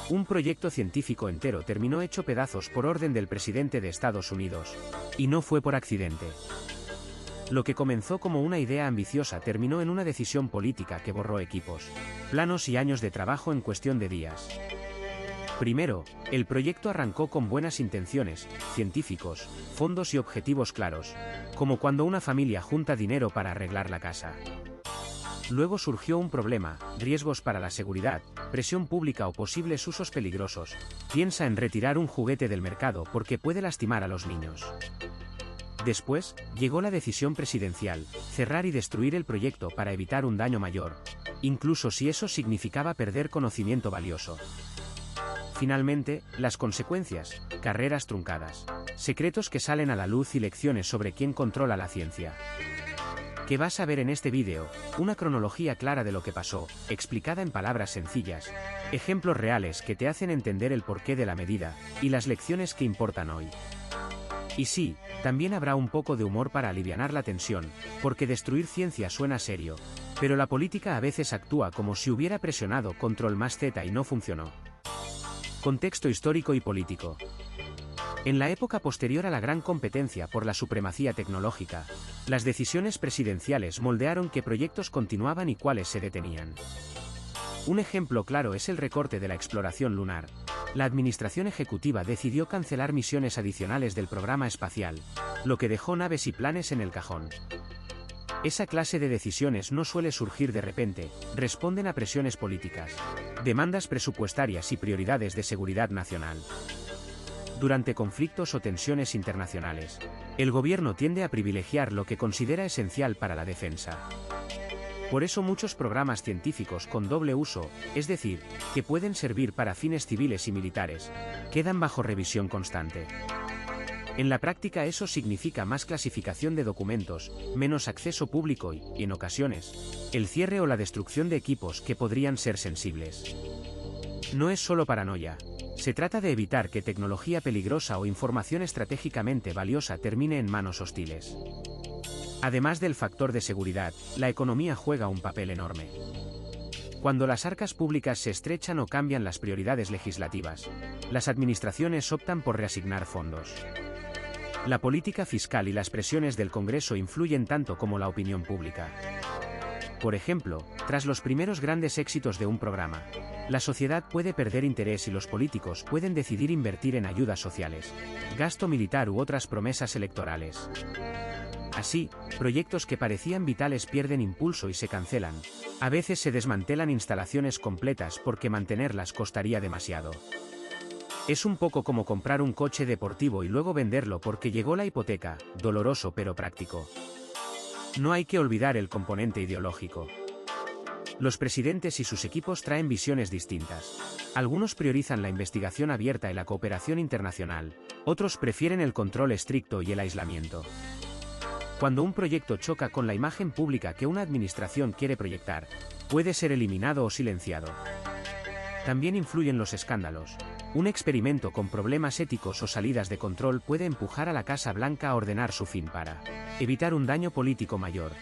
Un proyecto científico entero terminó hecho pedazos por orden del presidente de Estados Unidos. Y no fue por accidente. Lo que comenzó como una idea ambiciosa terminó en una decisión política que borró equipos, planos y años de trabajo en cuestión de días. Primero, el proyecto arrancó con buenas intenciones, científicos, fondos y objetivos claros, como cuando una familia junta dinero para arreglar la casa. Luego surgió un problema, riesgos para la seguridad, presión pública o posibles usos peligrosos. Piensa en retirar un juguete del mercado porque puede lastimar a los niños. Después, llegó la decisión presidencial, cerrar y destruir el proyecto para evitar un daño mayor, incluso si eso significaba perder conocimiento valioso. Finalmente, las consecuencias, carreras truncadas, secretos que salen a la luz y lecciones sobre quién controla la ciencia. ¿Qué vas a ver en este vídeo? Una cronología clara de lo que pasó, explicada en palabras sencillas, ejemplos reales que te hacen entender el porqué de la medida, y las lecciones que importan hoy. Y sí, también habrá un poco de humor para alivianar la tensión, porque destruir ciencia suena serio, pero la política a veces actúa como si hubiera presionado Control más Z y no funcionó. Contexto histórico y político. En la época posterior a la gran competencia por la supremacía tecnológica, las decisiones presidenciales moldearon qué proyectos continuaban y cuáles se detenían. Un ejemplo claro es el recorte de la exploración lunar. La administración ejecutiva decidió cancelar misiones adicionales del programa espacial, lo que dejó naves y planes en el cajón. Esa clase de decisiones no suele surgir de repente, responden a presiones políticas, demandas presupuestarias y prioridades de seguridad nacional. Durante conflictos o tensiones internacionales, el gobierno tiende a privilegiar lo que considera esencial para la defensa. Por eso muchos programas científicos con doble uso, es decir, que pueden servir para fines civiles y militares, quedan bajo revisión constante. En la práctica eso significa más clasificación de documentos, menos acceso público y, en ocasiones, el cierre o la destrucción de equipos que podrían ser sensibles. No es solo paranoia. Se trata de evitar que tecnología peligrosa o información estratégicamente valiosa termine en manos hostiles. Además del factor de seguridad, la economía juega un papel enorme. Cuando las arcas públicas se estrechan o cambian las prioridades legislativas, las administraciones optan por reasignar fondos. La política fiscal y las presiones del Congreso influyen tanto como la opinión pública. Por ejemplo, tras los primeros grandes éxitos de un programa, la sociedad puede perder interés y los políticos pueden decidir invertir en ayudas sociales, gasto militar u otras promesas electorales. Así, proyectos que parecían vitales pierden impulso y se cancelan. A veces se desmantelan instalaciones completas porque mantenerlas costaría demasiado. Es un poco como comprar un coche deportivo y luego venderlo porque llegó la hipoteca, doloroso pero práctico. No hay que olvidar el componente ideológico. Los presidentes y sus equipos traen visiones distintas. Algunos priorizan la investigación abierta y la cooperación internacional, otros prefieren el control estricto y el aislamiento. Cuando un proyecto choca con la imagen pública que una administración quiere proyectar, puede ser eliminado o silenciado. También influyen los escándalos. Un experimento con problemas éticos o salidas de control puede empujar a la Casa Blanca a ordenar su fin para evitar un daño político mayor.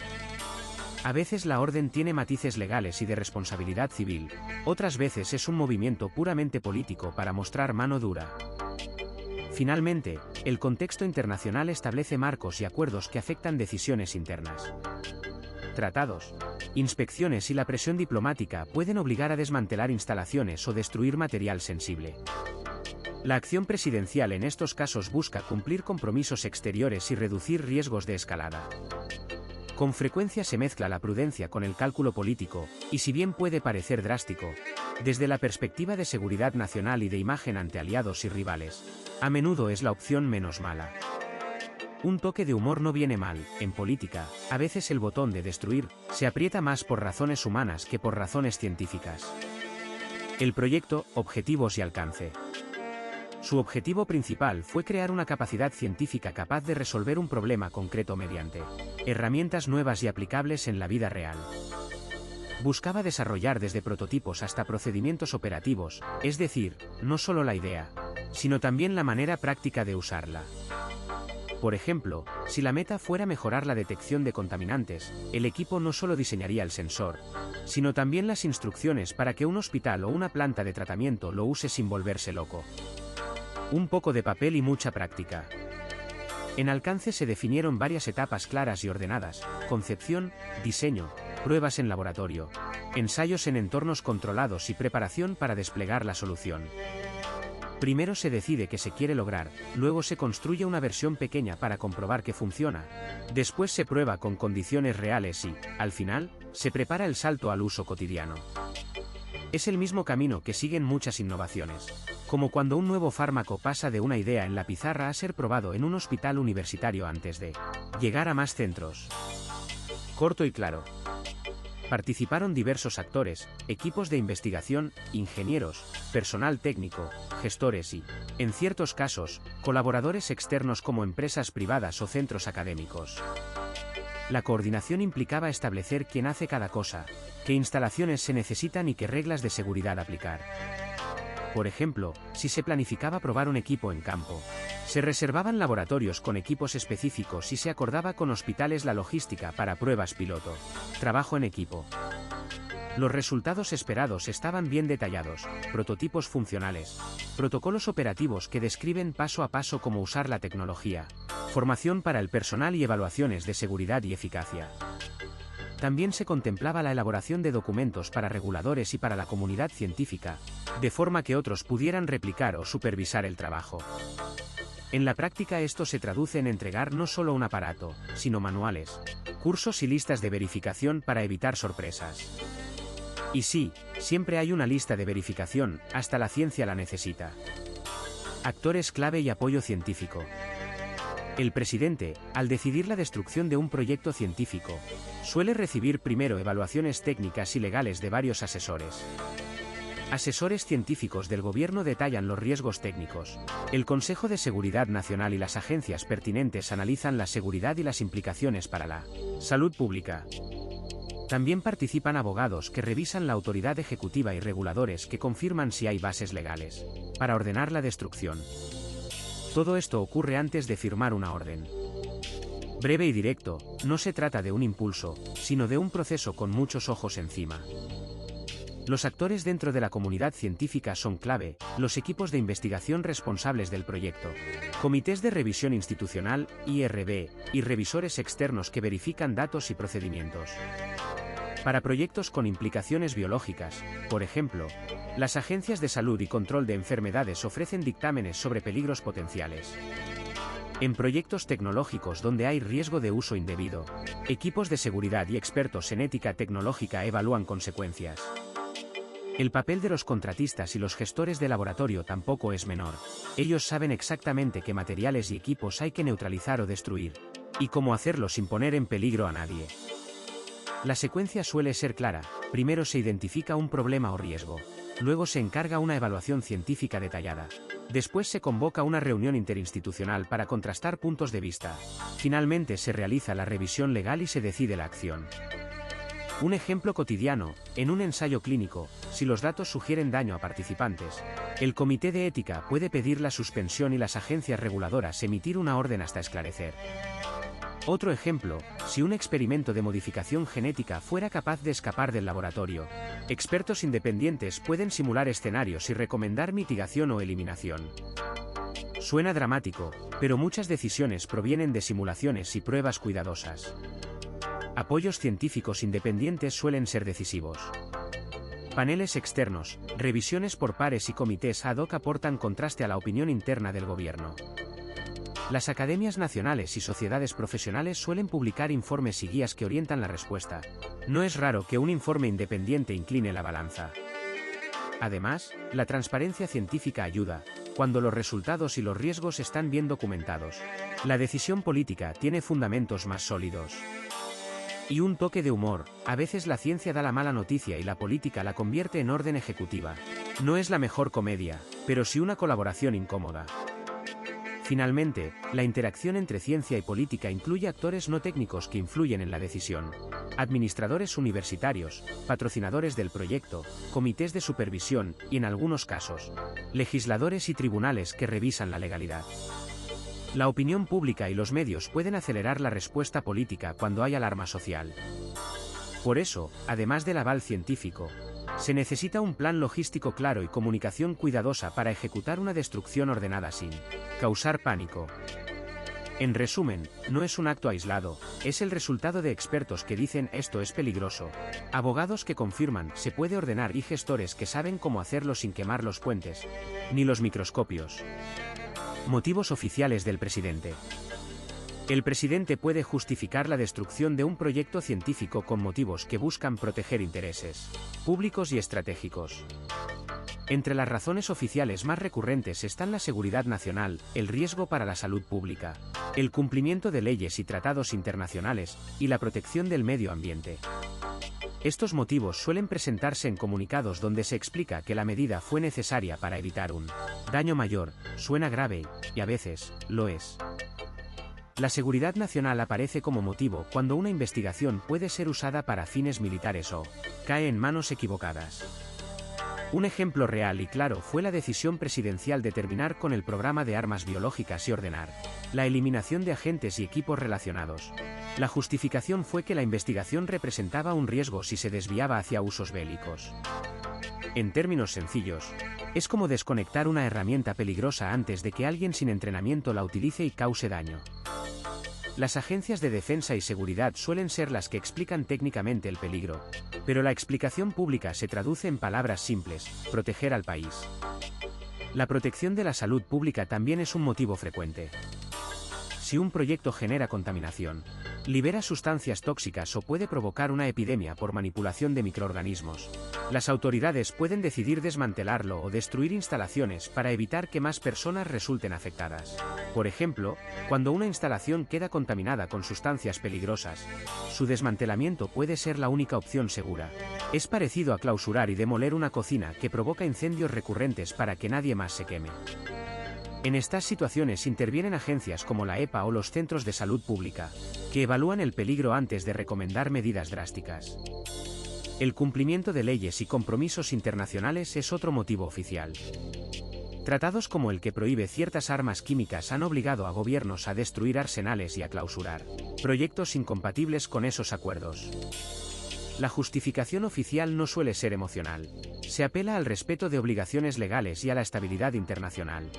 A veces la orden tiene matices legales y de responsabilidad civil, otras veces es un movimiento puramente político para mostrar mano dura. Finalmente, el contexto internacional establece marcos y acuerdos que afectan decisiones internas. Tratados, inspecciones y la presión diplomática pueden obligar a desmantelar instalaciones o destruir material sensible. La acción presidencial en estos casos busca cumplir compromisos exteriores y reducir riesgos de escalada. Con frecuencia se mezcla la prudencia con el cálculo político, y si bien puede parecer drástico, desde la perspectiva de seguridad nacional y de imagen ante aliados y rivales, a menudo es la opción menos mala. Un toque de humor no viene mal. En política, a veces el botón de destruir se aprieta más por razones humanas que por razones científicas. El proyecto, objetivos y alcance. Su objetivo principal fue crear una capacidad científica capaz de resolver un problema concreto mediante herramientas nuevas y aplicables en la vida real. Buscaba desarrollar desde prototipos hasta procedimientos operativos, es decir, no solo la idea, sino también la manera práctica de usarla. Por ejemplo, si la meta fuera mejorar la detección de contaminantes, el equipo no solo diseñaría el sensor, sino también las instrucciones para que un hospital o una planta de tratamiento lo use sin volverse loco. Un poco de papel y mucha práctica. En alcance se definieron varias etapas claras y ordenadas: concepción, diseño, pruebas en laboratorio, ensayos en entornos controlados y preparación para desplegar la solución. Primero se decide qué se quiere lograr, luego se construye una versión pequeña para comprobar que funciona, después se prueba con condiciones reales y, al final, se prepara el salto al uso cotidiano. Es el mismo camino que siguen muchas innovaciones, como cuando un nuevo fármaco pasa de una idea en la pizarra a ser probado en un hospital universitario antes de llegar a más centros. Corto y claro. Participaron diversos actores, equipos de investigación, ingenieros, personal técnico, gestores y, en ciertos casos, colaboradores externos como empresas privadas o centros académicos. La coordinación implicaba establecer quién hace cada cosa, qué instalaciones se necesitan y qué reglas de seguridad aplicar. Por ejemplo, si se planificaba probar un equipo en campo, se reservaban laboratorios con equipos específicos y se acordaba con hospitales la logística para pruebas piloto. Trabajo en equipo. Los resultados esperados estaban bien detallados: prototipos funcionales, protocolos operativos que describen paso a paso cómo usar la tecnología, formación para el personal y evaluaciones de seguridad y eficacia. También se contemplaba la elaboración de documentos para reguladores y para la comunidad científica, de forma que otros pudieran replicar o supervisar el trabajo. En la práctica esto se traduce en entregar no solo un aparato, sino manuales, cursos y listas de verificación para evitar sorpresas. Y sí, siempre hay una lista de verificación, hasta la ciencia la necesita. Actores clave y apoyo científico. El presidente, al decidir la destrucción de un proyecto científico, suele recibir primero evaluaciones técnicas y legales de varios asesores. Asesores científicos del gobierno detallan los riesgos técnicos. El Consejo de Seguridad Nacional y las agencias pertinentes analizan la seguridad y las implicaciones para la salud pública. También participan abogados que revisan la autoridad ejecutiva y reguladores que confirman si hay bases legales para ordenar la destrucción. Todo esto ocurre antes de firmar una orden. Breve y directo, no se trata de un impulso, sino de un proceso con muchos ojos encima. Los actores dentro de la comunidad científica son clave: los equipos de investigación responsables del proyecto, comités de revisión institucional, IRB, y revisores externos que verifican datos y procedimientos. Para proyectos con implicaciones biológicas, por ejemplo, las agencias de salud y control de enfermedades ofrecen dictámenes sobre peligros potenciales. En proyectos tecnológicos donde hay riesgo de uso indebido, equipos de seguridad y expertos en ética tecnológica evalúan consecuencias. El papel de los contratistas y los gestores de laboratorio tampoco es menor. Ellos saben exactamente qué materiales y equipos hay que neutralizar o destruir, y cómo hacerlo sin poner en peligro a nadie. La secuencia suele ser clara: primero se identifica un problema o riesgo, luego se encarga una evaluación científica detallada, después se convoca una reunión interinstitucional para contrastar puntos de vista, finalmente se realiza la revisión legal y se decide la acción. Un ejemplo cotidiano: en un ensayo clínico, si los datos sugieren daño a participantes, el comité de ética puede pedir la suspensión y las agencias reguladoras emitir una orden hasta esclarecer. Otro ejemplo: si un experimento de modificación genética fuera capaz de escapar del laboratorio, expertos independientes pueden simular escenarios y recomendar mitigación o eliminación. Suena dramático, pero muchas decisiones provienen de simulaciones y pruebas cuidadosas. Apoyos científicos independientes suelen ser decisivos. Paneles externos, revisiones por pares y comités ad hoc aportan contraste a la opinión interna del gobierno. Las academias nacionales y sociedades profesionales suelen publicar informes y guías que orientan la respuesta. No es raro que un informe independiente incline la balanza. Además, la transparencia científica ayuda. Cuando los resultados y los riesgos están bien documentados, la decisión política tiene fundamentos más sólidos. Y un toque de humor: a veces la ciencia da la mala noticia y la política la convierte en orden ejecutiva. No es la mejor comedia, pero sí una colaboración incómoda. Finalmente, la interacción entre ciencia y política incluye actores no técnicos que influyen en la decisión: administradores universitarios, patrocinadores del proyecto, comités de supervisión y, en algunos casos, legisladores y tribunales que revisan la legalidad. La opinión pública y los medios pueden acelerar la respuesta política cuando hay alarma social. Por eso, además del aval científico, se necesita un plan logístico claro y comunicación cuidadosa para ejecutar una destrucción ordenada sin causar pánico. En resumen, no es un acto aislado, es el resultado de expertos que dicen esto es peligroso, abogados que confirman se puede ordenar y gestores que saben cómo hacerlo sin quemar los puentes, ni los microscopios. Motivos oficiales del presidente. El presidente puede justificar la destrucción de un proyecto científico con motivos que buscan proteger intereses públicos y estratégicos. Entre las razones oficiales más recurrentes están la seguridad nacional, el riesgo para la salud pública, el cumplimiento de leyes y tratados internacionales, y la protección del medio ambiente. Estos motivos suelen presentarse en comunicados donde se explica que la medida fue necesaria para evitar un daño mayor, suena grave, y a veces, lo es. La seguridad nacional aparece como motivo cuando una investigación puede ser usada para fines militares o cae en manos equivocadas. Un ejemplo real y claro fue la decisión presidencial de terminar con el programa de armas biológicas y ordenar la eliminación de agentes y equipos relacionados. La justificación fue que la investigación representaba un riesgo si se desviaba hacia usos bélicos. En términos sencillos, es como desconectar una herramienta peligrosa antes de que alguien sin entrenamiento la utilice y cause daño. Las agencias de defensa y seguridad suelen ser las que explican técnicamente el peligro, pero la explicación pública se traduce en palabras simples: proteger al país. La protección de la salud pública también es un motivo frecuente. Si un proyecto genera contaminación, libera sustancias tóxicas o puede provocar una epidemia por manipulación de microorganismos, las autoridades pueden decidir desmantelarlo o destruir instalaciones para evitar que más personas resulten afectadas. Por ejemplo, cuando una instalación queda contaminada con sustancias peligrosas, su desmantelamiento puede ser la única opción segura. Es parecido a clausurar y demoler una cocina que provoca incendios recurrentes para que nadie más se queme. En estas situaciones intervienen agencias como la EPA o los centros de salud pública, que evalúan el peligro antes de recomendar medidas drásticas. El cumplimiento de leyes y compromisos internacionales es otro motivo oficial. Tratados como el que prohíbe ciertas armas químicas han obligado a gobiernos a destruir arsenales y a clausurar proyectos incompatibles con esos acuerdos. La justificación oficial no suele ser emocional. Se apela al respeto de obligaciones legales y a la estabilidad internacional.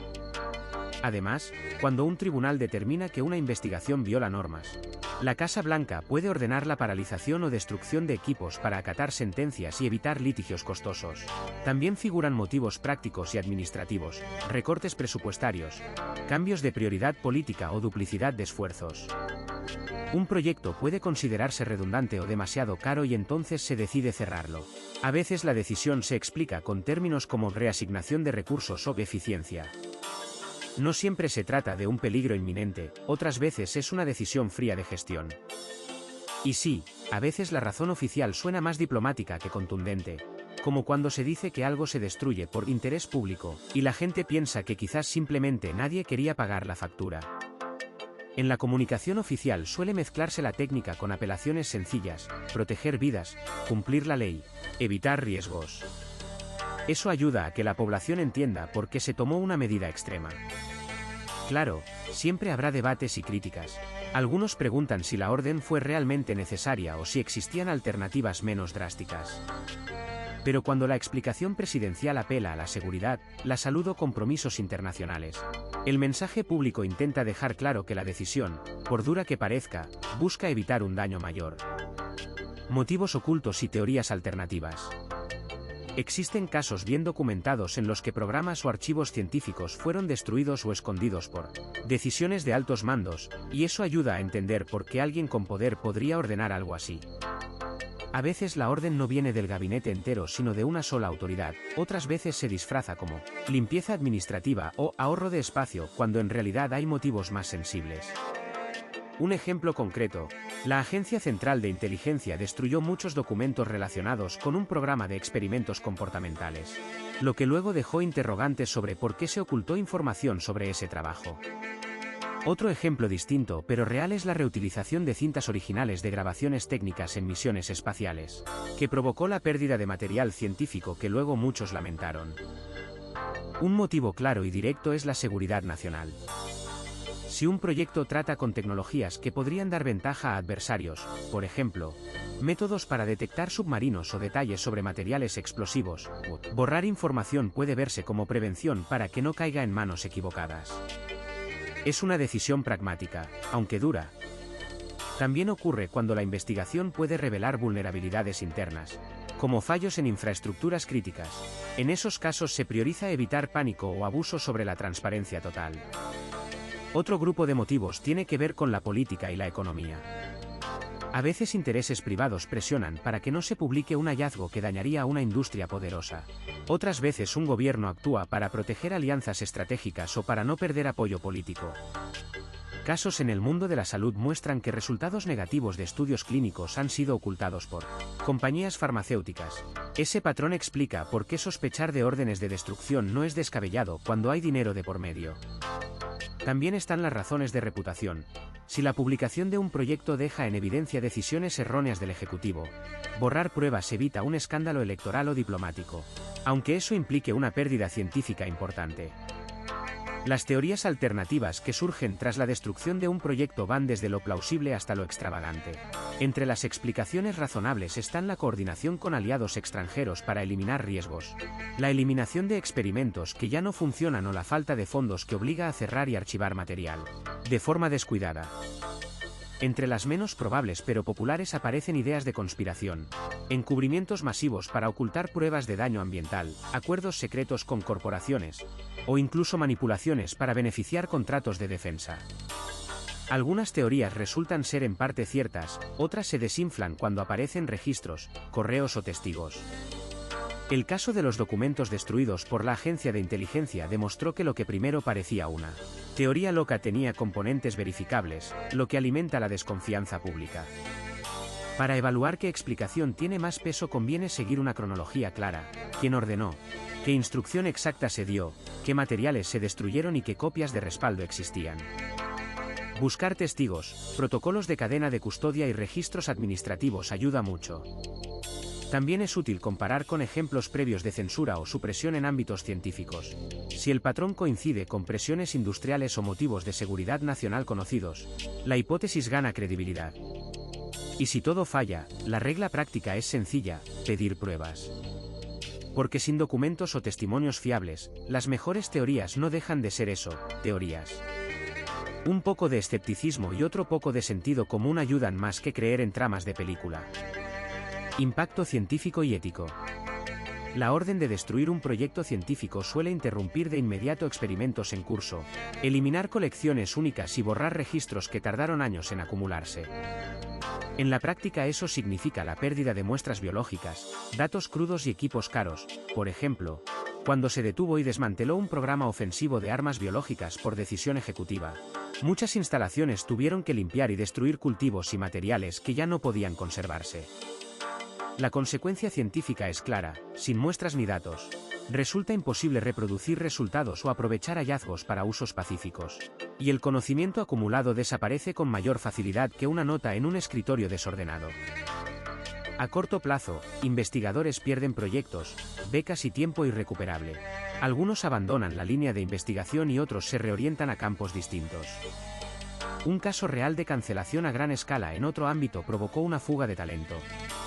Además, cuando un tribunal determina que una investigación viola normas, la Casa Blanca puede ordenar la paralización o destrucción de equipos para acatar sentencias y evitar litigios costosos. También figuran motivos prácticos y administrativos, recortes presupuestarios, cambios de prioridad política o duplicidad de esfuerzos. Un proyecto puede considerarse redundante o demasiado caro y entonces se decide cerrarlo. A veces la decisión se explica con términos como reasignación de recursos o eficiencia. No siempre se trata de un peligro inminente, otras veces es una decisión fría de gestión. Y sí, a veces la razón oficial suena más diplomática que contundente, como cuando se dice que algo se destruye por interés público, y la gente piensa que quizás simplemente nadie quería pagar la factura. En la comunicación oficial suele mezclarse la técnica con apelaciones sencillas: proteger vidas, cumplir la ley, evitar riesgos. Eso ayuda a que la población entienda por qué se tomó una medida extrema. Claro, siempre habrá debates y críticas. Algunos preguntan si la orden fue realmente necesaria o si existían alternativas menos drásticas. Pero cuando la explicación presidencial apela a la seguridad, la salud o compromisos internacionales, el mensaje público intenta dejar claro que la decisión, por dura que parezca, busca evitar un daño mayor. Motivos ocultos y teorías alternativas. Existen casos bien documentados en los que programas o archivos científicos fueron destruidos o escondidos por decisiones de altos mandos, y eso ayuda a entender por qué alguien con poder podría ordenar algo así. A veces la orden no viene del gabinete entero sino de una sola autoridad, otras veces se disfraza como limpieza administrativa o ahorro de espacio cuando en realidad hay motivos más sensibles. Un ejemplo concreto: la Agencia Central de Inteligencia destruyó muchos documentos relacionados con un programa de experimentos comportamentales, lo que luego dejó interrogantes sobre por qué se ocultó información sobre ese trabajo. Otro ejemplo distinto pero real es la reutilización de cintas originales de grabaciones técnicas en misiones espaciales, que provocó la pérdida de material científico que luego muchos lamentaron. Un motivo claro y directo es la seguridad nacional. Si un proyecto trata con tecnologías que podrían dar ventaja a adversarios, por ejemplo, métodos para detectar submarinos o detalles sobre materiales explosivos, borrar información puede verse como prevención para que no caiga en manos equivocadas. Es una decisión pragmática, aunque dura. También ocurre cuando la investigación puede revelar vulnerabilidades internas, como fallos en infraestructuras críticas. En esos casos se prioriza evitar pánico o abuso sobre la transparencia total. Otro grupo de motivos tiene que ver con la política y la economía. A veces intereses privados presionan para que no se publique un hallazgo que dañaría a una industria poderosa. Otras veces un gobierno actúa para proteger alianzas estratégicas o para no perder apoyo político. Casos en el mundo de la salud muestran que resultados negativos de estudios clínicos han sido ocultados por compañías farmacéuticas. Ese patrón explica por qué sospechar de órdenes de destrucción no es descabellado cuando hay dinero de por medio. También están las razones de reputación. Si la publicación de un proyecto deja en evidencia decisiones erróneas del Ejecutivo, borrar pruebas evita un escándalo electoral o diplomático, aunque eso implique una pérdida científica importante. Las teorías alternativas que surgen tras la destrucción de un proyecto van desde lo plausible hasta lo extravagante. Entre las explicaciones razonables están la coordinación con aliados extranjeros para eliminar riesgos, la eliminación de experimentos que ya no funcionan o la falta de fondos que obliga a cerrar y archivar material de forma descuidada. Entre las menos probables pero populares aparecen ideas de conspiración, encubrimientos masivos para ocultar pruebas de daño ambiental, acuerdos secretos con corporaciones, o incluso manipulaciones para beneficiar contratos de defensa. Algunas teorías resultan ser en parte ciertas, otras se desinflan cuando aparecen registros, correos o testigos. El caso de los documentos destruidos por la agencia de inteligencia demostró que lo que primero parecía una teoría loca tenía componentes verificables, lo que alimenta la desconfianza pública. Para evaluar qué explicación tiene más peso conviene seguir una cronología clara: quién ordenó, qué instrucción exacta se dio, qué materiales se destruyeron y qué copias de respaldo existían. Buscar testigos, protocolos de cadena de custodia y registros administrativos ayuda mucho. También es útil comparar con ejemplos previos de censura o supresión en ámbitos científicos. Si el patrón coincide con presiones industriales o motivos de seguridad nacional conocidos, la hipótesis gana credibilidad. Y si todo falla, la regla práctica es sencilla: pedir pruebas. Porque sin documentos o testimonios fiables, las mejores teorías no dejan de ser eso, teorías. Un poco de escepticismo y otro poco de sentido común ayudan más que creer en tramas de película. Impacto científico y ético. La orden de destruir un proyecto científico suele interrumpir de inmediato experimentos en curso, eliminar colecciones únicas y borrar registros que tardaron años en acumularse. En la práctica eso significa la pérdida de muestras biológicas, datos crudos y equipos caros. Por ejemplo, cuando se detuvo y desmanteló un programa ofensivo de armas biológicas por decisión ejecutiva, muchas instalaciones tuvieron que limpiar y destruir cultivos y materiales que ya no podían conservarse. La consecuencia científica es clara: sin muestras ni datos, resulta imposible reproducir resultados o aprovechar hallazgos para usos pacíficos. Y el conocimiento acumulado desaparece con mayor facilidad que una nota en un escritorio desordenado. A corto plazo, investigadores pierden proyectos, becas y tiempo irrecuperable. Algunos abandonan la línea de investigación y otros se reorientan a campos distintos. Un caso real de cancelación a gran escala en otro ámbito provocó una fuga de talento,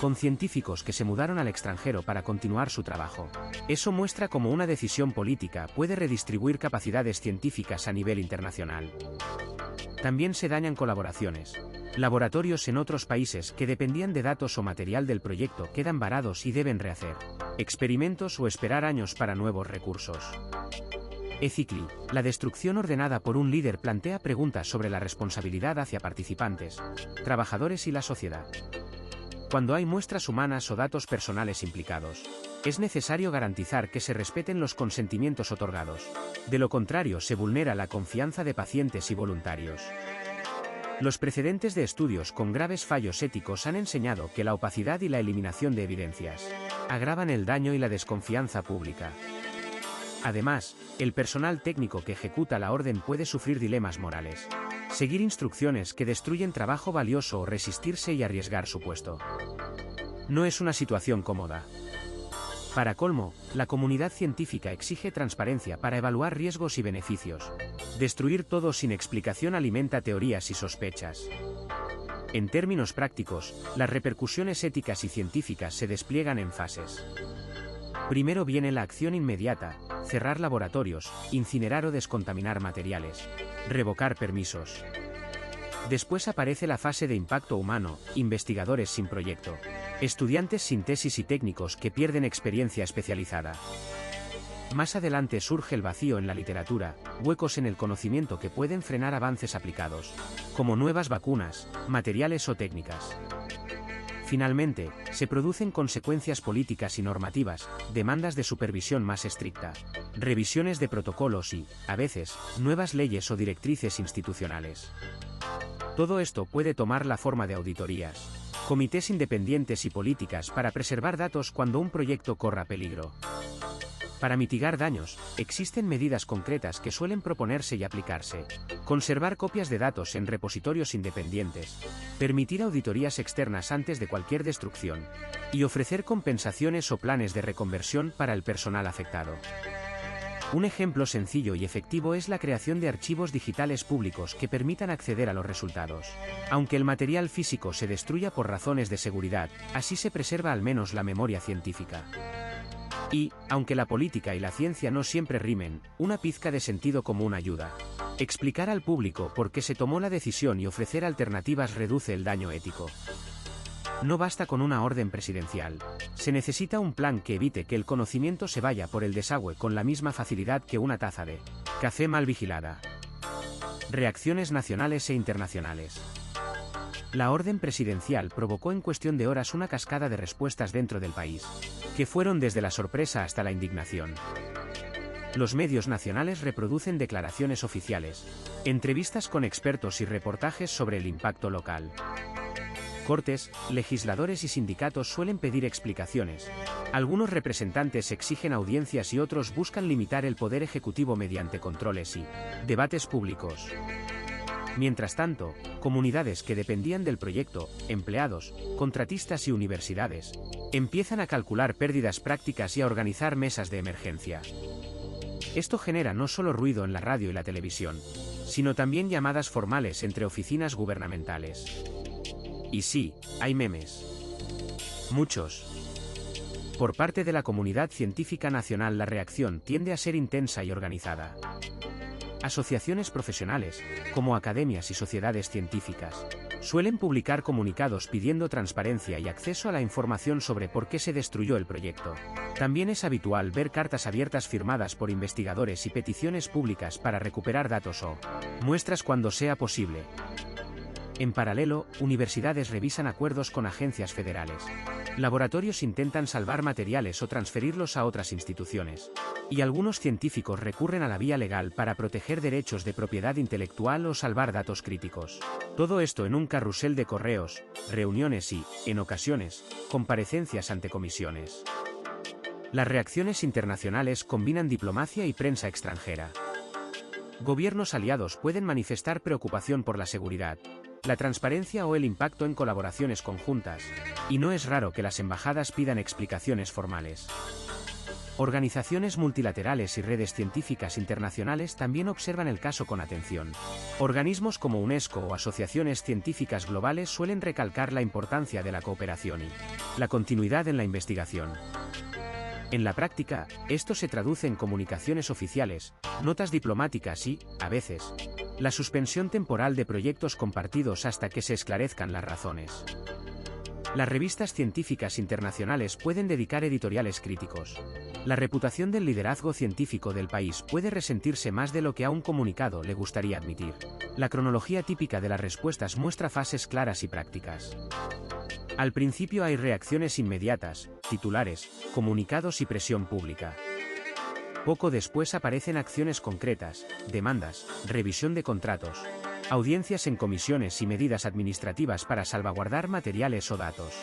con científicos que se mudaron al extranjero para continuar su trabajo. Eso muestra cómo una decisión política puede redistribuir capacidades científicas a nivel internacional. También se dañan colaboraciones. Laboratorios en otros países que dependían de datos o material del proyecto quedan varados y deben rehacer experimentos o esperar años para nuevos recursos. Ethically, la destrucción ordenada por un líder plantea preguntas sobre la responsabilidad hacia participantes, trabajadores y la sociedad. Cuando hay muestras humanas o datos personales implicados, es necesario garantizar que se respeten los consentimientos otorgados. De lo contrario, se vulnera la confianza de pacientes y voluntarios. Los precedentes de estudios con graves fallos éticos han enseñado que la opacidad y la eliminación de evidencias agravan el daño y la desconfianza pública. Además, el personal técnico que ejecuta la orden puede sufrir dilemas morales: seguir instrucciones que destruyen trabajo valioso o resistirse y arriesgar su puesto. No es una situación cómoda. Para colmo, la comunidad científica exige transparencia para evaluar riesgos y beneficios. Destruir todo sin explicación alimenta teorías y sospechas. En términos prácticos, las repercusiones éticas y científicas se despliegan en fases. Primero viene la acción inmediata: cerrar laboratorios, incinerar o descontaminar materiales, revocar permisos. Después aparece la fase de impacto humano: investigadores sin proyecto, estudiantes sin tesis y técnicos que pierden experiencia especializada. Más adelante surge el vacío en la literatura, huecos en el conocimiento que pueden frenar avances aplicados, como nuevas vacunas, materiales o técnicas. Finalmente, se producen consecuencias políticas y normativas, demandas de supervisión más estricta, revisiones de protocolos y, a veces, nuevas leyes o directrices institucionales. Todo esto puede tomar la forma de auditorías, comités independientes y políticas para preservar datos cuando un proyecto corra peligro. Para mitigar daños, existen medidas concretas que suelen proponerse y aplicarse: conservar copias de datos en repositorios independientes, permitir auditorías externas antes de cualquier destrucción, y ofrecer compensaciones o planes de reconversión para el personal afectado. Un ejemplo sencillo y efectivo es la creación de archivos digitales públicos que permitan acceder a los resultados. Aunque el material físico se destruya por razones de seguridad, así se preserva al menos la memoria científica. Y, aunque la política y la ciencia no siempre rimen, una pizca de sentido común ayuda. Explicar al público por qué se tomó la decisión y ofrecer alternativas reduce el daño ético. No basta con una orden presidencial. Se necesita un plan que evite que el conocimiento se vaya por el desagüe con la misma facilidad que una taza de café mal vigilada. Reacciones nacionales e internacionales. La orden presidencial provocó en cuestión de horas una cascada de respuestas dentro del país, que fueron desde la sorpresa hasta la indignación. Los medios nacionales reproducen declaraciones oficiales, entrevistas con expertos y reportajes sobre el impacto local. Cortes, legisladores y sindicatos suelen pedir explicaciones. Algunos representantes exigen audiencias y otros buscan limitar el poder ejecutivo mediante controles y debates públicos. Mientras tanto, comunidades que dependían del proyecto, empleados, contratistas y universidades, empiezan a calcular pérdidas prácticas y a organizar mesas de emergencia. Esto genera no solo ruido en la radio y la televisión, sino también llamadas formales entre oficinas gubernamentales. Y sí, hay memes. Muchos. Por parte de la comunidad científica nacional, la reacción tiende a ser intensa y organizada. Asociaciones profesionales, como academias y sociedades científicas, suelen publicar comunicados pidiendo transparencia y acceso a la información sobre por qué se destruyó el proyecto. También es habitual ver cartas abiertas firmadas por investigadores y peticiones públicas para recuperar datos o muestras cuando sea posible. En paralelo, universidades revisan acuerdos con agencias federales. Laboratorios intentan salvar materiales o transferirlos a otras instituciones. Y algunos científicos recurren a la vía legal para proteger derechos de propiedad intelectual o salvar datos críticos. Todo esto en un carrusel de correos, reuniones y, en ocasiones, comparecencias ante comisiones. Las reacciones internacionales combinan diplomacia y prensa extranjera. Gobiernos aliados pueden manifestar preocupación por la seguridad, la transparencia o el impacto en colaboraciones conjuntas, y no es raro que las embajadas pidan explicaciones formales. Organizaciones multilaterales y redes científicas internacionales también observan el caso con atención. Organismos como UNESCO o asociaciones científicas globales suelen recalcar la importancia de la cooperación y la continuidad en la investigación. En la práctica, esto se traduce en comunicaciones oficiales, notas diplomáticas y, a veces, la suspensión temporal de proyectos compartidos hasta que se esclarezcan las razones. Las revistas científicas internacionales pueden dedicar editoriales críticos. La reputación del liderazgo científico del país puede resentirse más de lo que a un comunicado le gustaría admitir. La cronología típica de las respuestas muestra fases claras y prácticas. Al principio hay reacciones inmediatas, titulares, comunicados y presión pública. Poco después aparecen acciones concretas, demandas, revisión de contratos, audiencias en comisiones y medidas administrativas para salvaguardar materiales o datos.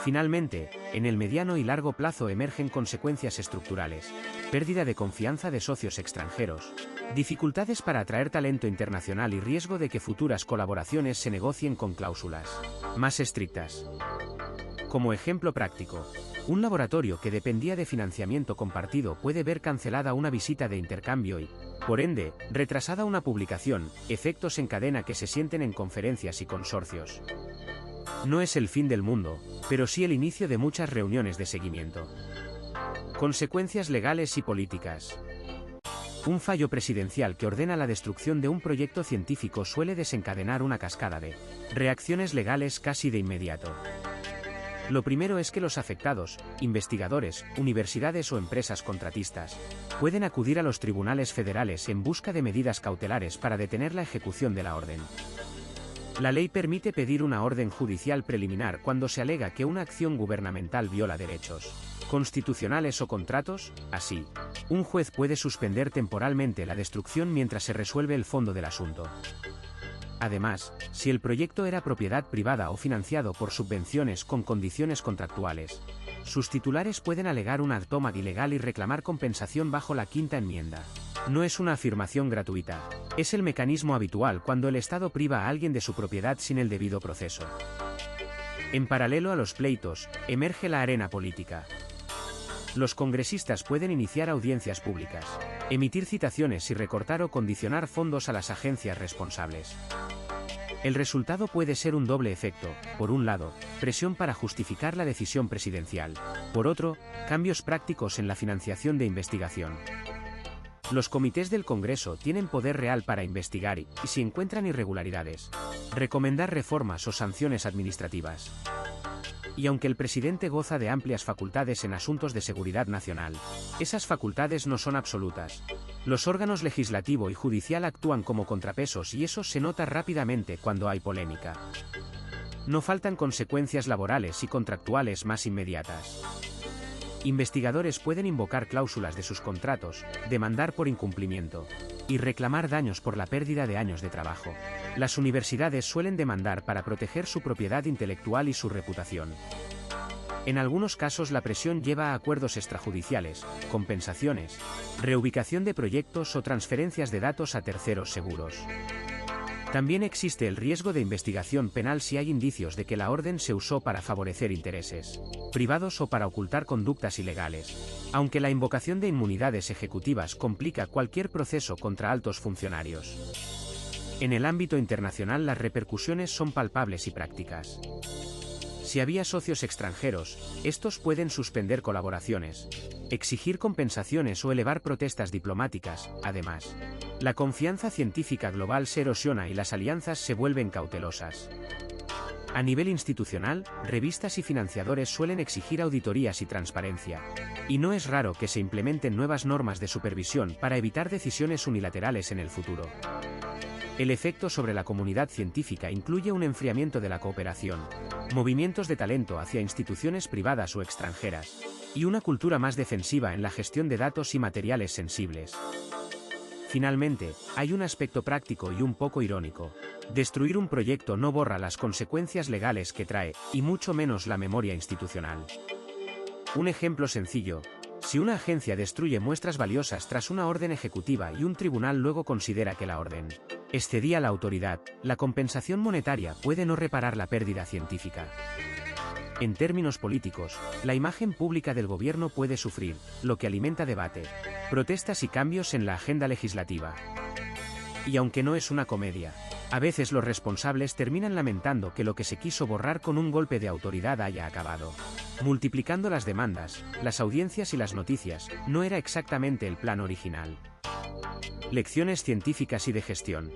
Finalmente, en el mediano y largo plazo emergen consecuencias estructurales: pérdida de confianza de socios extranjeros, dificultades para atraer talento internacional y riesgo de que futuras colaboraciones se negocien con cláusulas más estrictas. Como ejemplo práctico, un laboratorio que dependía de financiamiento compartido puede ver cancelada una visita de intercambio y, por ende, retrasada una publicación, efectos en cadena que se sienten en conferencias y consorcios. No es el fin del mundo, pero sí el inicio de muchas reuniones de seguimiento. Consecuencias legales y políticas. Un fallo presidencial que ordena la destrucción de un proyecto científico suele desencadenar una cascada de reacciones legales casi de inmediato. Lo primero es que los afectados, investigadores, universidades o empresas contratistas, pueden acudir a los tribunales federales en busca de medidas cautelares para detener la ejecución de la orden. La ley permite pedir una orden judicial preliminar cuando se alega que una acción gubernamental viola derechos constitucionales o contratos. Así, un juez puede suspender temporalmente la destrucción mientras se resuelve el fondo del asunto. Además, si el proyecto era propiedad privada o financiado por subvenciones con condiciones contractuales, sus titulares pueden alegar una toma ilegal y reclamar compensación bajo la Quinta Enmienda. No es una afirmación gratuita, es el mecanismo habitual cuando el Estado priva a alguien de su propiedad sin el debido proceso. En paralelo a los pleitos, emerge la arena política. Los congresistas pueden iniciar audiencias públicas, emitir citaciones y recortar o condicionar fondos a las agencias responsables. El resultado puede ser un doble efecto: por un lado, presión para justificar la decisión presidencial; por otro, cambios prácticos en la financiación de investigación. Los comités del Congreso tienen poder real para investigar y, si encuentran irregularidades, recomendar reformas o sanciones administrativas. Y aunque el presidente goza de amplias facultades en asuntos de seguridad nacional, esas facultades no son absolutas. Los órganos legislativo y judicial actúan como contrapesos y eso se nota rápidamente cuando hay polémica. No faltan consecuencias laborales y contractuales más inmediatas. Investigadores pueden invocar cláusulas de sus contratos, demandar por incumplimiento y reclamar daños por la pérdida de años de trabajo. Las universidades suelen demandar para proteger su propiedad intelectual y su reputación. En algunos casos la presión lleva a acuerdos extrajudiciales, compensaciones, reubicación de proyectos o transferencias de datos a terceros seguros. También existe el riesgo de investigación penal si hay indicios de que la orden se usó para favorecer intereses privados o para ocultar conductas ilegales, aunque la invocación de inmunidades ejecutivas complica cualquier proceso contra altos funcionarios. En el ámbito internacional las repercusiones son palpables y prácticas. Si había socios extranjeros, estos pueden suspender colaboraciones, exigir compensaciones o elevar protestas diplomáticas. Además, la confianza científica global se erosiona y las alianzas se vuelven cautelosas. A nivel institucional, revistas y financiadores suelen exigir auditorías y transparencia, y no es raro que se implementen nuevas normas de supervisión para evitar decisiones unilaterales en el futuro. El efecto sobre la comunidad científica incluye un enfriamiento de la cooperación, movimientos de talento hacia instituciones privadas o extranjeras, y una cultura más defensiva en la gestión de datos y materiales sensibles. Finalmente, hay un aspecto práctico y un poco irónico. Destruir un proyecto no borra las consecuencias legales que trae, y mucho menos la memoria institucional. Un ejemplo sencillo: si una agencia destruye muestras valiosas tras una orden ejecutiva y un tribunal luego considera que la orden excedía la autoridad, la compensación monetaria puede no reparar la pérdida científica. En términos políticos, la imagen pública del gobierno puede sufrir, lo que alimenta debate, protestas y cambios en la agenda legislativa. Y aunque no es una comedia, a veces los responsables terminan lamentando que lo que se quiso borrar con un golpe de autoridad haya acabado multiplicando las demandas, las audiencias y las noticias. No era exactamente el plan original. Lecciones científicas y de gestión.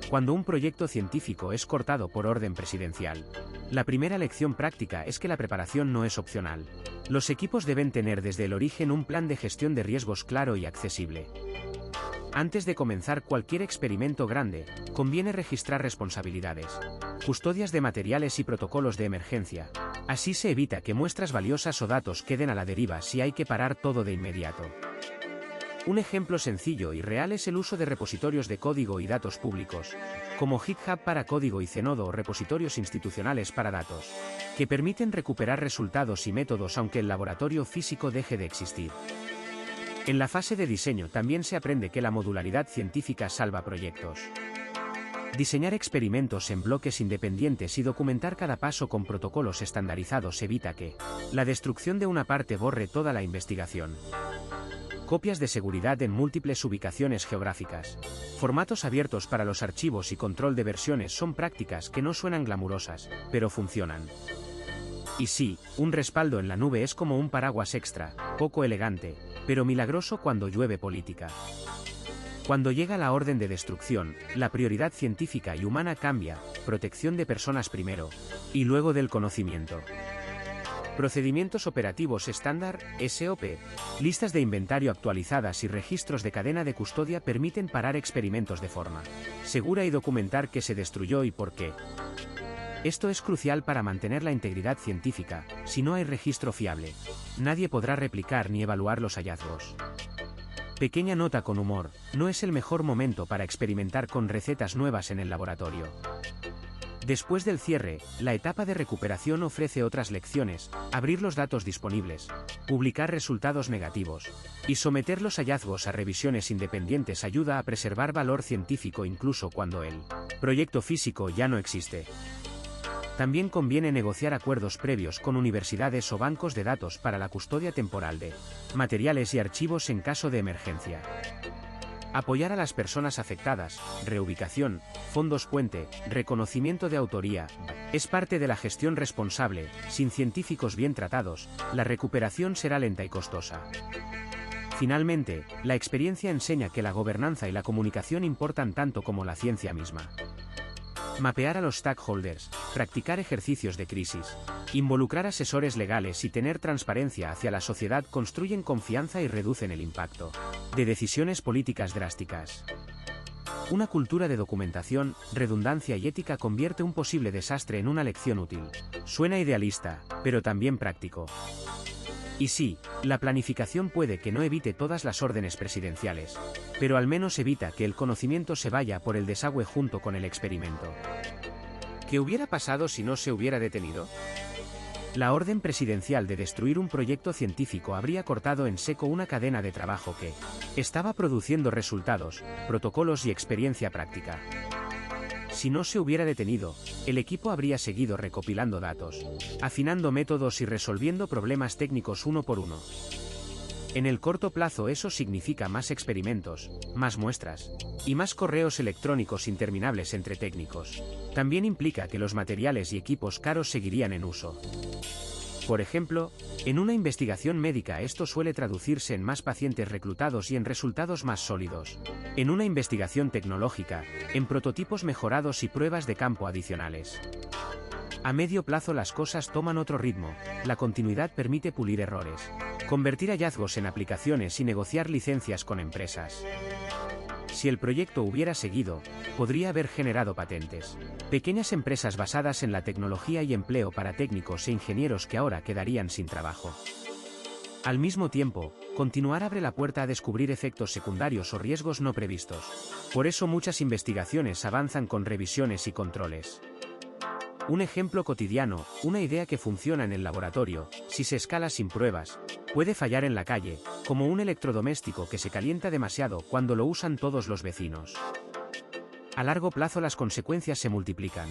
Cuando un proyecto científico es cortado por orden presidencial, la primera lección práctica es que la preparación no es opcional. Los equipos deben tener desde el origen un plan de gestión de riesgos claro y accesible. Antes de comenzar cualquier experimento grande, conviene registrar responsabilidades, custodias de materiales y protocolos de emergencia. Así se evita que muestras valiosas o datos queden a la deriva si hay que parar todo de inmediato. Un ejemplo sencillo y real es el uso de repositorios de código y datos públicos, como GitHub para código y Zenodo o repositorios institucionales para datos, que permiten recuperar resultados y métodos aunque el laboratorio físico deje de existir. En la fase de diseño también se aprende que la modularidad científica salva proyectos. Diseñar experimentos en bloques independientes y documentar cada paso con protocolos estandarizados evita que la destrucción de una parte borre toda la investigación. Copias de seguridad en múltiples ubicaciones geográficas. Formatos abiertos para los archivos y control de versiones son prácticas que no suenan glamurosas, pero funcionan. Y sí, un respaldo en la nube es como un paraguas extra, poco elegante, pero milagroso cuando llueve política. Cuando llega la orden de destrucción, la prioridad científica y humana cambia, protección de personas primero, y luego del conocimiento. Procedimientos operativos estándar, SOP, listas de inventario actualizadas y registros de cadena de custodia permiten parar experimentos de forma segura y documentar qué se destruyó y por qué. Esto es crucial para mantener la integridad científica. Si no hay registro fiable, nadie podrá replicar ni evaluar los hallazgos. Pequeña nota con humor, no es el mejor momento para experimentar con recetas nuevas en el laboratorio. Después del cierre, la etapa de recuperación ofrece otras lecciones: abrir los datos disponibles, publicar resultados negativos y someter los hallazgos a revisiones independientes ayuda a preservar valor científico incluso cuando el proyecto físico ya no existe. También conviene negociar acuerdos previos con universidades o bancos de datos para la custodia temporal de materiales y archivos en caso de emergencia. Apoyar a las personas afectadas, reubicación, fondos puente, reconocimiento de autoría, es parte de la gestión responsable. Sin científicos bien tratados, la recuperación será lenta y costosa. Finalmente, la experiencia enseña que la gobernanza y la comunicación importan tanto como la ciencia misma. Mapear a los stakeholders, practicar ejercicios de crisis, involucrar asesores legales y tener transparencia hacia la sociedad construyen confianza y reducen el impacto de decisiones políticas drásticas. Una cultura de documentación, redundancia y ética convierte un posible desastre en una lección útil. Suena idealista, pero también práctico. Y sí, la planificación puede que no evite todas las órdenes presidenciales, pero al menos evita que el conocimiento se vaya por el desagüe junto con el experimento. ¿Qué hubiera pasado si no se hubiera detenido? La orden presidencial de destruir un proyecto científico habría cortado en seco una cadena de trabajo que estaba produciendo resultados, protocolos y experiencia práctica. Si no se hubiera detenido, el equipo habría seguido recopilando datos, afinando métodos y resolviendo problemas técnicos uno por uno. En el corto plazo eso significa más experimentos, más muestras, y más correos electrónicos interminables entre técnicos. También implica que los materiales y equipos caros seguirían en uso. Por ejemplo, en una investigación médica esto suele traducirse en más pacientes reclutados y en resultados más sólidos. En una investigación tecnológica, en prototipos mejorados y pruebas de campo adicionales. A medio plazo las cosas toman otro ritmo, la continuidad permite pulir errores, convertir hallazgos en aplicaciones y negociar licencias con empresas. Si el proyecto hubiera seguido, podría haber generado patentes, pequeñas empresas basadas en la tecnología y empleo para técnicos e ingenieros que ahora quedarían sin trabajo. Al mismo tiempo, continuar abre la puerta a descubrir efectos secundarios o riesgos no previstos. Por eso muchas investigaciones avanzan con revisiones y controles. Un ejemplo cotidiano, una idea que funciona en el laboratorio, si se escala sin pruebas, puede fallar en la calle, como un electrodoméstico que se calienta demasiado cuando lo usan todos los vecinos. A largo plazo las consecuencias se multiplican.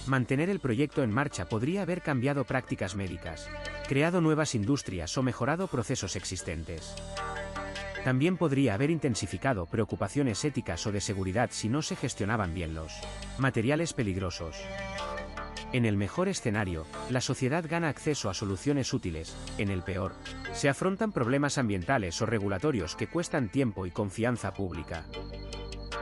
Mantener el proyecto en marcha podría haber cambiado prácticas médicas, creado nuevas industrias o mejorado procesos existentes. También podría haber intensificado preocupaciones éticas o de seguridad si no se gestionaban bien los materiales peligrosos. En el mejor escenario, la sociedad gana acceso a soluciones útiles; en el peor, se afrontan problemas ambientales o regulatorios que cuestan tiempo y confianza pública.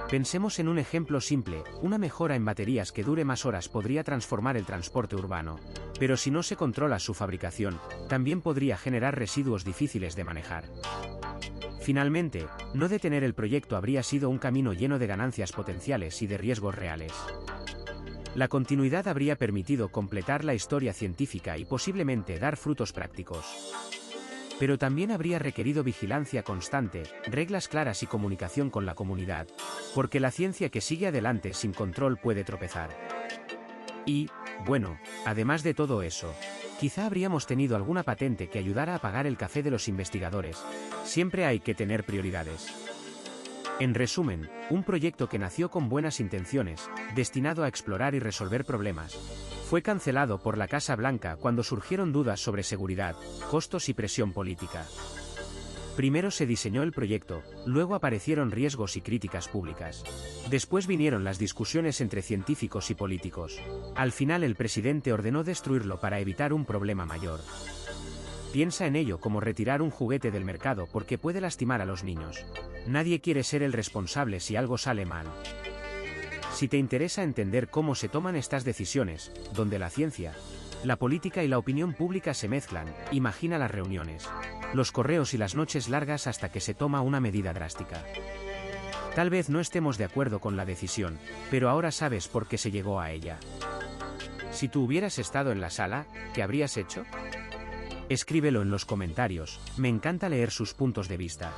Pensemos en un ejemplo simple: una mejora en baterías que dure más horas podría transformar el transporte urbano, pero si no se controla su fabricación, también podría generar residuos difíciles de manejar. Finalmente, no detener el proyecto habría sido un camino lleno de ganancias potenciales y de riesgos reales. La continuidad habría permitido completar la historia científica y posiblemente dar frutos prácticos. Pero también habría requerido vigilancia constante, reglas claras y comunicación con la comunidad, porque la ciencia que sigue adelante sin control puede tropezar. Y, bueno, además de todo eso, quizá habríamos tenido alguna patente que ayudara a pagar el café de los investigadores. Siempre hay que tener prioridades. En resumen, un proyecto que nació con buenas intenciones, destinado a explorar y resolver problemas, fue cancelado por la Casa Blanca cuando surgieron dudas sobre seguridad, costos y presión política. Primero se diseñó el proyecto, luego aparecieron riesgos y críticas públicas. Después vinieron las discusiones entre científicos y políticos. Al final el presidente ordenó destruirlo para evitar un problema mayor. Piensa en ello como retirar un juguete del mercado porque puede lastimar a los niños. Nadie quiere ser el responsable si algo sale mal. Si te interesa entender cómo se toman estas decisiones, donde la ciencia, la política y la opinión pública se mezclan, imagina las reuniones, los correos y las noches largas hasta que se toma una medida drástica. Tal vez no estemos de acuerdo con la decisión, pero ahora sabes por qué se llegó a ella. Si tú hubieras estado en la sala, ¿qué habrías hecho? Escríbelo en los comentarios, me encanta leer sus puntos de vista.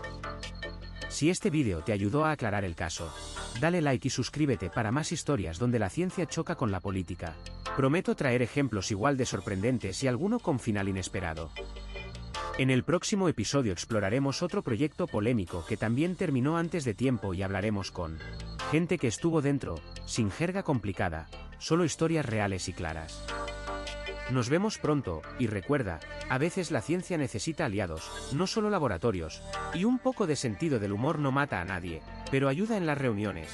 Si este vídeo te ayudó a aclarar el caso, dale like y suscríbete para más historias donde la ciencia choca con la política. Prometo traer ejemplos igual de sorprendentes y alguno con final inesperado. En el próximo episodio exploraremos otro proyecto polémico que también terminó antes de tiempo y hablaremos con gente que estuvo dentro, sin jerga complicada, solo historias reales y claras. Nos vemos pronto, y recuerda, a veces la ciencia necesita aliados, no solo laboratorios, y un poco de sentido del humor no mata a nadie, pero ayuda en las reuniones.